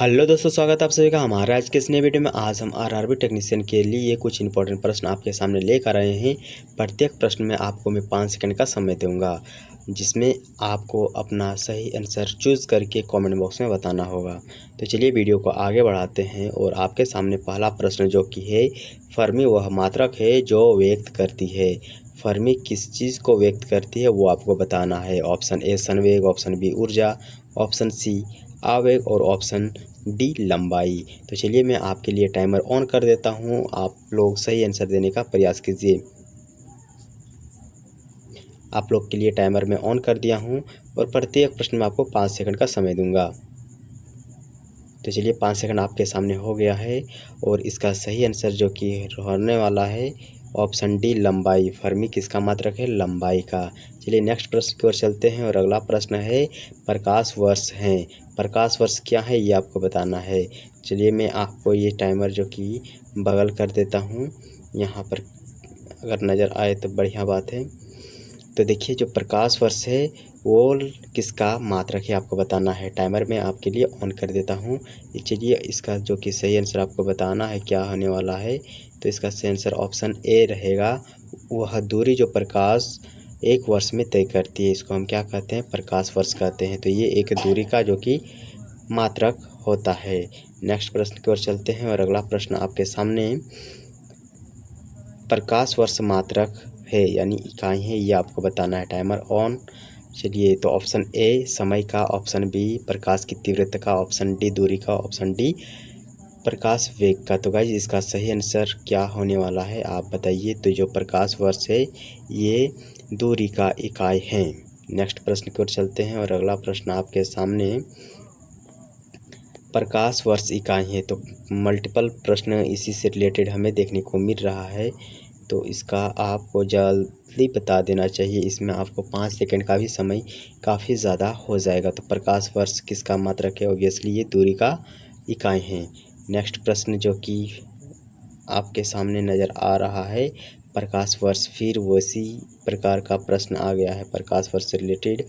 Hello दोस्तों, स्वागत है आप सभी का हमारा आज के इस नए वीडियो में। आज हम आरआरबी टेक्नीशियन के लिए कुछ इंपॉर्टेंट प्रश्न आपके सामने लेकर आए हैं। प्रत्येक प्रश्न में आपको मैं 5 सेकंड का समय दूंगा, जिसमें आपको अपना सही आंसर चूज़ करके कमेंट बॉक्स में बताना होगा। तो चलिए वीडियो को आगे बढ़ाते हैं और आपके सामने पहला प्रश्न जो कि है, फर्मी वह मात्रक है जो व्यक्त करती है। फर्मी किस चीज़ को व्यक्त करती है वो आपको बताना है। ऑप्शन ए संवेग, ऑप्शन बी ऊर्जा, ऑप्शन सी आवेग और ऑप्शन डी लंबाई। तो चलिए मैं आपके लिए टाइमर ऑन कर देता हूं, आप लोग सही आंसर देने का प्रयास कीजिए। आप लोग के लिए टाइमर मैं ऑन कर दिया हूं और प्रत्येक प्रश्न में आपको 5 सेकंड का समय दूंगा। तो चलिए 5 सेकंड आपके सामने हो गया है और इसका सही आंसर जो कि होने वाला है ऑप्शन डी लंबाई। फर्मी किसका मात्रक है? लंबाई का। चलिए नेक्स्ट प्रश्न की ओर चलते हैं और अगला प्रश्न है प्रकाश वर्ष है। प्रकाश वर्ष क्या है ये आपको बताना है। चलिए मैं आपको ये टाइमर जो कि बगल कर देता हूँ, यहाँ पर अगर नज़र आए तो बढ़िया बात है। तो देखिए जो प्रकाश वर्ष है वो किसका मात्रक है आपको बताना है। टाइमर मैं आपके लिए ऑन कर देता हूँ। चलिए इसका जो कि सही आंसर आपको बताना है क्या होने वाला है। तो इसका सही आंसर ऑप्शन ए रहेगा। वह दूरी जो प्रकाश एक वर्ष में तय करती है, इसको हम क्या कहते हैं? प्रकाश वर्ष कहते हैं। तो ये एक दूरी का जो कि मात्रक होता है। नेक्स्ट प्रश्न की ओर चलते हैं और अगला प्रश्न आपके सामने प्रकाश वर्ष मात्रक है यानी इकाई है, ये आपको बताना है। Timer on. चलिए तो ऑप्शन ए समय का, ऑप्शन बी प्रकाश की तीव्रता का, ऑप्शन डी दूरी का, ऑप्शन डी प्रकाश वेग का। तो गाइस इसका सही आंसर क्या होने वाला है आप बताइए। तो जो प्रकाश वर्ष है ये दूरी का इकाई है। नेक्स्ट प्रश्न की ओर चलते हैं और अगला प्रश्न आपके सामने प्रकाश वर्ष इकाई है। तो मल्टीपल प्रश्न इसी से रिलेटेड हमें देखने को मिल रहा है, तो इसका आपको जल्दी बता देना चाहिए। इसमें आपको 5 सेकंड का भी समय काफ़ी ज़्यादा हो जाएगा। तो प्रकाश वर्ष किसका मात्रक है? ऑब्वियसली ये दूरी का इकाई है। नेक्स्ट प्रश्न जो कि आपके सामने नज़र आ रहा है प्रकाश वर्ष, फिर उसी प्रकार का प्रश्न आ गया है प्रकाश वर्ष से रिलेटेड।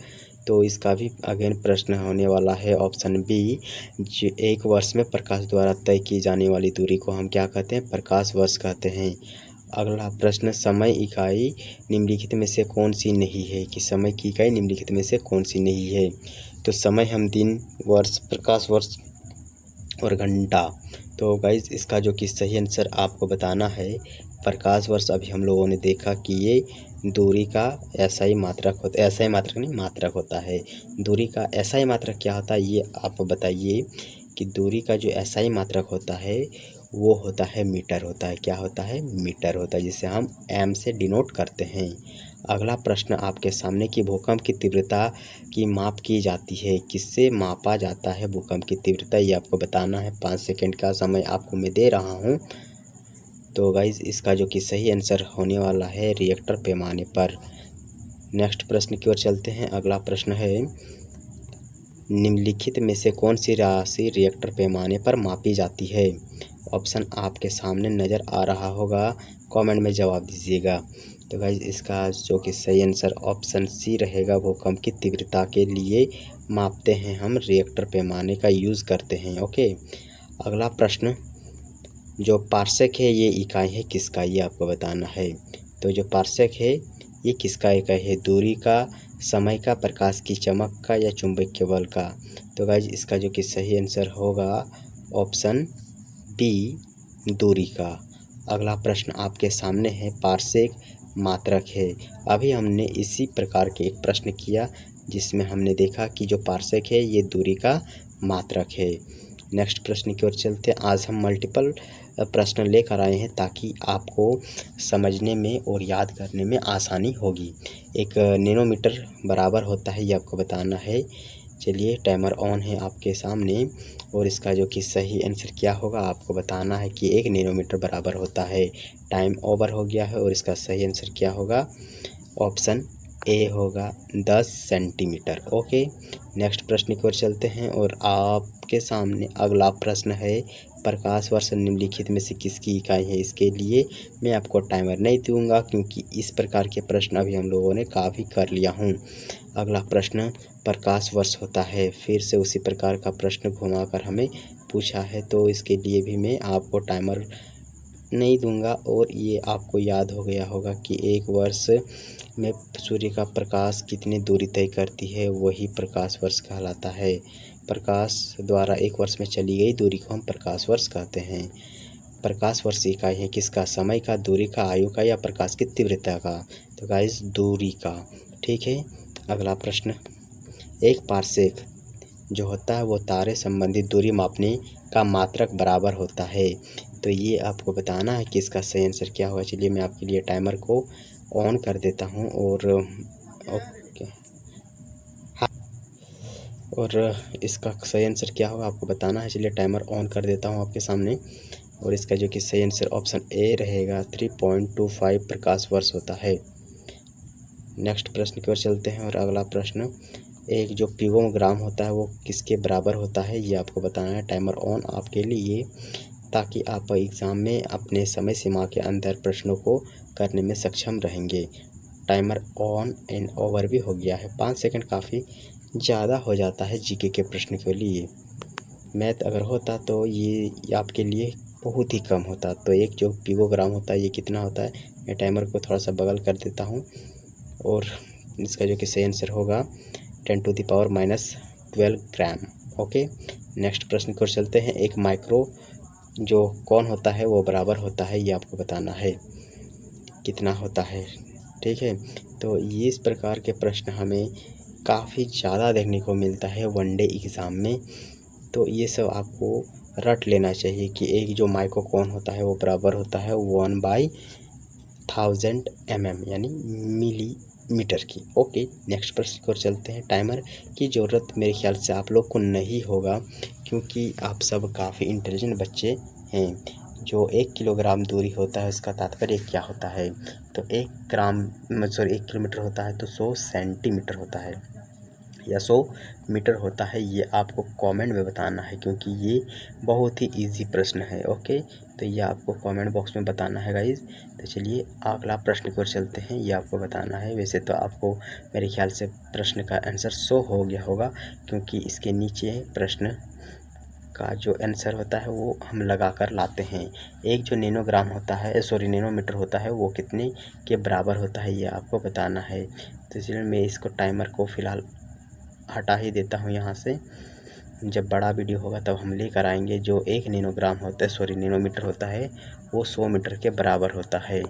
तो इसका भी अगेन प्रश्न होने वाला है ऑप्शन बी। जो एक वर्ष में प्रकाश द्वारा तय की जाने वाली दूरी को हम क्या कहते हैं? प्रकाश वर्ष कहते हैं। अगला प्रश्न समय इकाई निम्नलिखित में से कौन सी नहीं है, कि समय की इकाई निम्नलिखित में से कौन सी नहीं है। तो समय हम दिन, वर्ष, प्रकाश वर्ष और घंटा। तो गाइज इसका जो कि सही आंसर आपको बताना है प्रकाश वर्ष। अभी हम लोगों ने देखा कि ये दूरी का ऐसा ही मात्रक होता है, ऐसा ही मात्रक नहीं मात्रक होता है। दूरी का ऐसा ही मात्रक क्या होता है ये आप बताइए। कि दूरी का जो ऐसा ही मात्रक होता है वो होता है मीटर होता है। क्या होता है? मीटर होता है, जिसे हम एम से डिनोट करते हैं। अगला प्रश्न आपके सामने कि भूकंप की तीव्रता की माप की जाती है, किससे मापा जाता है भूकंप की तीव्रता, ये आपको बताना है। 5 सेकंड का समय आपको मैं दे रहा हूँ। तो गाइज इसका जो कि सही आंसर होने वाला है रिएक्टर पैमाने पर। नेक्स्ट प्रश्न की ओर चलते हैं। अगला प्रश्न है निम्नलिखित में से कौन सी राशि रिएक्टर पैमाने पर मापी जाती है। ऑप्शन आपके सामने नज़र आ रहा होगा, कमेंट में जवाब दीजिएगा। तो गाइज इसका जो कि सही आंसर ऑप्शन सी रहेगा। भूकंप की तीव्रता के लिए मापते हैं हम, रिएक्टर पैमाने का यूज़ करते हैं। ओके। अगला प्रश्न जो पार्सेक है ये इकाई है किसका, ये आपको बताना है। तो जो पार्सेक है ये किसका इकाई है? दूरी का, समय का, प्रकाश की चमक का या चुंबकीय बल का। तो गाइज इसका जो कि सही आंसर होगा ऑप्शन डी दूरी का। अगला प्रश्न आपके सामने है पार्सेक मात्रक है। अभी हमने इसी प्रकार के एक प्रश्न किया जिसमें हमने देखा कि जो पार्सेक है ये दूरी का मात्रक है। नेक्स्ट प्रश्न की ओर चलते हैं। आज हम मल्टीपल प्रश्न लेकर आए हैं ताकि आपको समझने में और याद करने में आसानी होगी। एक नैनोमीटर बराबर होता है ये आपको बताना है। चलिए टाइमर ऑन है आपके सामने और इसका जो कि सही आंसर क्या होगा आपको बताना है कि 1 नैनोमीटर बराबर होता है। टाइम ओवर हो गया है और इसका सही आंसर क्या होगा? ऑप्शन ए होगा 10 सेंटीमीटर। ओके। नेक्स्ट प्रश्न की ओर चलते हैं और आपके आपके सामने अगला प्रश्न है, प्रकाश वर्ष निम्नलिखित में से किसकी इकाई है। इसके लिए मैं आपको टाइमर नहीं दूंगा क्योंकि इस प्रकार के प्रश्न अभी हम लोगों ने काफ़ी कर लिया हूँ। अगला प्रश्न प्रकाश वर्ष होता है, फिर से उसी प्रकार का प्रश्न घुमाकर हमें पूछा है, तो इसके लिए भी मैं आपको टाइमर नहीं दूंगा। और ये आपको याद हो गया होगा कि एक वर्ष में सूर्य का प्रकाश कितनी दूरी तय करती है, वही प्रकाश वर्ष कहलाता है। प्रकाश द्वारा एक वर्ष में चली गई दूरी को हम प्रकाश वर्ष कहते हैं। प्रकाश वर्ष इकाई है किसका, समय का, दूरी का, आयु का या प्रकाश की तीव्रता का। तो गाइस दूरी का, ठीक है। अगला प्रश्न, एक पारसेक जो होता है वो तारे संबंधित दूरी मापने का मात्रक बराबर होता है। तो ये आपको बताना है कि इसका सही आंसर क्या होगा। चलिए मैं आपके लिए टाइमर को ऑन कर देता हूँ और ओके, हाँ, और इसका सही आंसर क्या होगा आपको बताना है। चलिए टाइमर ऑन कर देता हूँ आपके सामने, और इसका जो कि सही आंसर ऑप्शन ए रहेगा, 3.25 प्रकाश वर्ष होता है। नेक्स्ट प्रश्न की ओर चलते हैं, और अगला प्रश्न, एक जो पिकोग्राम होता है वो किसके बराबर होता है, ये आपको बताना है। टाइमर ऑन आपके लिए, ताकि आप एग्ज़ाम में अपने समय सीमा के अंदर प्रश्नों को करने में सक्षम रहेंगे। टाइमर ऑन एंड ओवर भी हो गया है। 5 सेकंड काफ़ी ज़्यादा हो जाता है जीके के प्रश्न के लिए। मैथ अगर होता तो ये आपके लिए बहुत ही कम होता। तो एक जो पिकोग्राम होता है ये कितना होता है, मैं टाइमर को थोड़ा सा बगल कर देता हूँ, और इसका जो कि सही आंसर होगा 10⁻⁻12 ग्राम। ओके, नेक्स्ट प्रश्न की ओर चलते हैं। एक माइक्रो जो कौन होता है वो बराबर होता है, ये आपको बताना है कितना होता है, ठीक है। तो ये इस प्रकार के प्रश्न हमें काफ़ी ज़्यादा देखने को मिलता है वनडे एग्ज़ाम में। तो ये सब आपको रट लेना चाहिए कि एक जो माइक्रो कौन होता है वो बराबर होता है 1/1000 mm यानी मिलीमीटर की। ओके, नेक्स्ट प्रश्न की ओर चलते हैं। टाइमर की ज़रूरत मेरे ख्याल से आप लोग को नहीं होगा क्योंकि आप सब काफ़ी इंटेलिजेंट बच्चे हैं। जो 1 किलोग्राम दूरी होता है उसका तात्पर्य क्या होता है। तो 1 किलोमीटर होता है तो 100 सेंटीमीटर होता है या 100 मीटर होता है, ये आपको कमेंट में बताना है क्योंकि ये बहुत ही इजी प्रश्न है। ओके, तो ये आपको कमेंट बॉक्स में बताना है गाइज। तो चलिए अगला प्रश्न की ओर चलते हैं, ये आपको बताना है। वैसे तो आपको मेरे ख्याल से प्रश्न का आंसर शो हो गया होगा क्योंकि इसके नीचे प्रश्न का जो आंसर होता है वो हम लगा कर लाते हैं। एक जो नैनोग्राम होता है, नैनोमीटर होता है, वो कितने के बराबर होता है ये आपको बताना है। तो इसलिए मैं इसको टाइमर को फ़िलहाल हटा ही देता हूँ यहाँ से। जब बड़ा वीडियो होगा तब हम लेकर आएंगे। जो 1 नैनोग्राम होता है, नैनोमीटर होता है, वो 100 मीटर के बराबर होता है।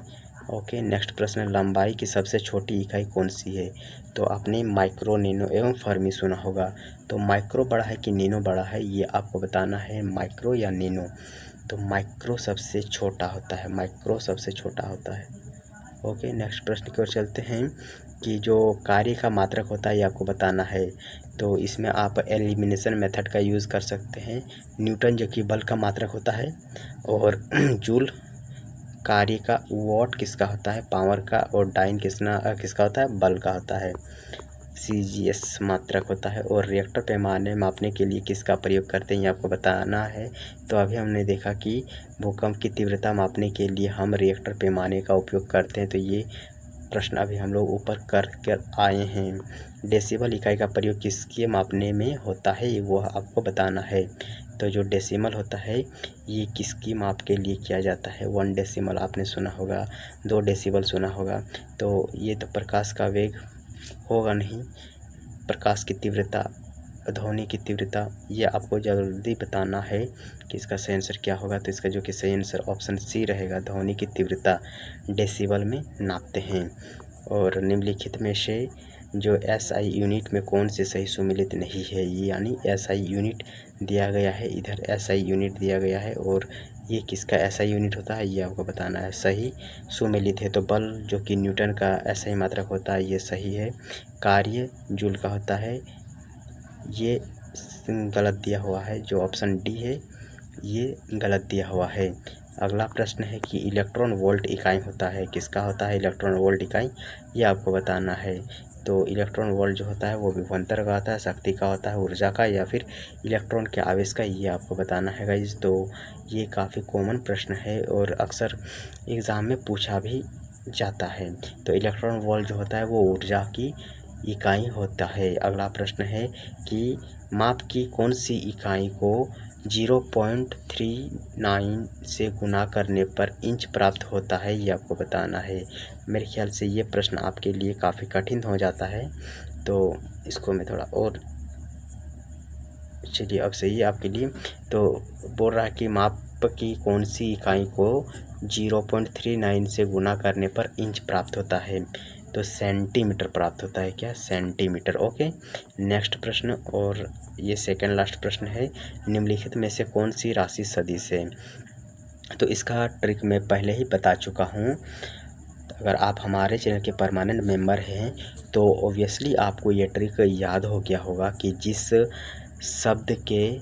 ओके, नेक्स्ट प्रश्न, लंबाई की सबसे छोटी इकाई कौन सी है। तो आपने माइक्रो, नैनो एवं फर्मी सुना होगा। तो माइक्रो बड़ा है कि नैनो बड़ा है, ये आपको बताना है, माइक्रो या नैनो। तो माइक्रो सबसे छोटा होता है, माइक्रो सबसे छोटा होता है। ओके, नेक्स्ट प्रश्न की ओर चलते हैं कि जो कार्य का मात्रक होता है ये आपको बताना है। तो इसमें आप एलिमिनेशन मेथड का यूज़ कर सकते हैं। न्यूटन जो कि बल का मात्रक होता है, और जूल कार्य का, वॉट किसका होता है, पावर का, और डाइन किसका होता है, बल का होता है। सीजीएस मात्रक होता है। और रिएक्टर पैमाने मापने के लिए किसका प्रयोग करते हैं ये आपको बताना है। तो अभी हमने देखा कि भूकंप की तीव्रता मापने के लिए हम रिएक्टर पैमाने का उपयोग करते हैं। तो ये प्रश्न अभी हम लोग ऊपर कर आए हैं। डेसिबल इकाई का प्रयोग किसके मापने में होता है वो आपको बताना है। तो जो डेसिमल होता है ये किसकी माप के लिए किया जाता है। 1 डेसिमल आपने सुना होगा, 2 डेसिबल सुना होगा। तो ये तो प्रकाश का वेग होगा नहीं, प्रकाश की तीव्रता, ध्वनि की तीव्रता, ये आपको जल्दी बताना है कि इसका सही आंसर क्या होगा। तो इसका जो कि सही आंसर ऑप्शन सी रहेगा, ध्वनि की तीव्रता डेसिबल में नापते हैं। और निम्नलिखित में से जो एसआई यूनिट में कौन से सही सुमेलित नहीं है, ये यानी एसआई यूनिट दिया गया है, इधर एसआई यूनिट दिया गया है, और ये किसका एसआई यूनिट होता है ये आपको बताना है। सही सुमेलित है तो बल जो कि न्यूटन का एसआई मात्रक होता है ये सही है। कार्य जूल का होता है, ये गलत दिया हुआ है। जो ऑप्शन डी है ये गलत दिया हुआ है। अगला प्रश्न है कि इलेक्ट्रॉन वोल्ट इकाई होता है, किसका होता है इलेक्ट्रॉन वोल्ट इकाई, ये आपको बताना है। तो इलेक्ट्रॉन वोल्ट जो होता है वो विभवांतर का होता है, शक्ति का होता है, ऊर्जा का, या फिर इलेक्ट्रॉन के आवेश का, ये आपको बताना है गाइस। तो ये काफ़ी कॉमन प्रश्न है और अक्सर एग्ज़ाम में पूछा भी जाता है। तो इलेक्ट्रॉन वोल्ट जो होता है वो ऊर्जा की इकाई होता है। अगला प्रश्न है कि माप की कौन सी इकाई को 0.39 से गुणा करने पर इंच प्राप्त होता है, ये आपको बताना है। मेरे ख्याल से ये प्रश्न आपके लिए काफ़ी कठिन हो जाता है, तो इसको मैं थोड़ा और चलिए अब सही है आपके लिए। तो बोल रहा है कि माप की कौन सी इकाई को 0.39 से गुणा करने पर इंच प्राप्त होता है, तो सेंटीमीटर प्राप्त होता है। क्या? सेंटीमीटर। ओके, नेक्स्ट प्रश्न, और ये सेकंड लास्ट प्रश्न है, निम्नलिखित में से कौन सी राशि सदिश है। तो इसका ट्रिक मैं पहले ही बता चुका हूँ। अगर आप हमारे चैनल के परमानेंट मेंबर हैं तो ऑब्वियसली आपको ये ट्रिक याद हो गया होगा कि जिस शब्द के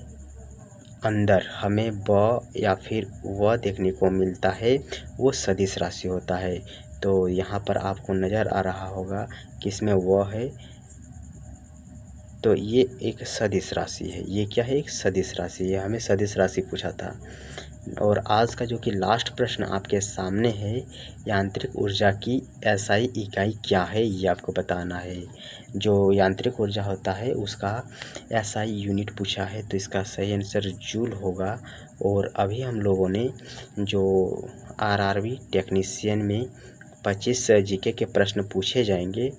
अंदर हमें ब या फिर व देखने को मिलता है वो सदिश राशि होता है। तो यहाँ पर आपको नज़र आ रहा होगा कि इसमें व है, तो ये एक सदिश राशि है। ये क्या है? एक सदिश राशि है। हमें सदिश राशि पूछा था। और आज का जो कि लास्ट प्रश्न आपके सामने है, यांत्रिक ऊर्जा की एसआई इकाई क्या है, ये आपको बताना है। जो यांत्रिक ऊर्जा होता है उसका एसआई यूनिट पूछा है, तो इसका सही आंसर जूल होगा। और अभी हम लोगों ने जो आरआरबी टेक्नीशियन में 25 जीके के प्रश्न पूछे जाएंगे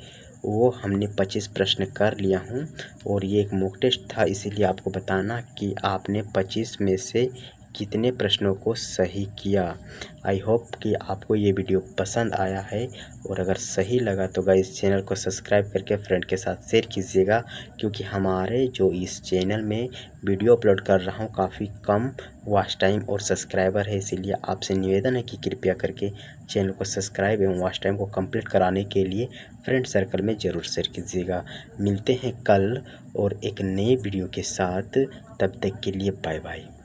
वो हमने 25 प्रश्न कर लिया हूँ। और ये एक मॉक टेस्ट था, इसीलिए आपको बताना कि आपने 25 में से कितने प्रश्नों को सही किया। आई होप कि आपको ये वीडियो पसंद आया है, और अगर सही लगा तो गाइस चैनल को सब्सक्राइब करके फ्रेंड के साथ शेयर कीजिएगा, क्योंकि हमारे जो इस चैनल में वीडियो अपलोड कर रहा हूँ काफ़ी कम वॉच टाइम और सब्सक्राइबर है। इसीलिए आपसे निवेदन है कि कृपया करके चैनल को सब्सक्राइब एवं वॉच टाइम को कंप्लीट कराने के लिए फ्रेंड सर्कल में ज़रूर शेयर कीजिएगा। मिलते हैं कल और एक नए वीडियो के साथ, तब तक के लिए बाय बाय।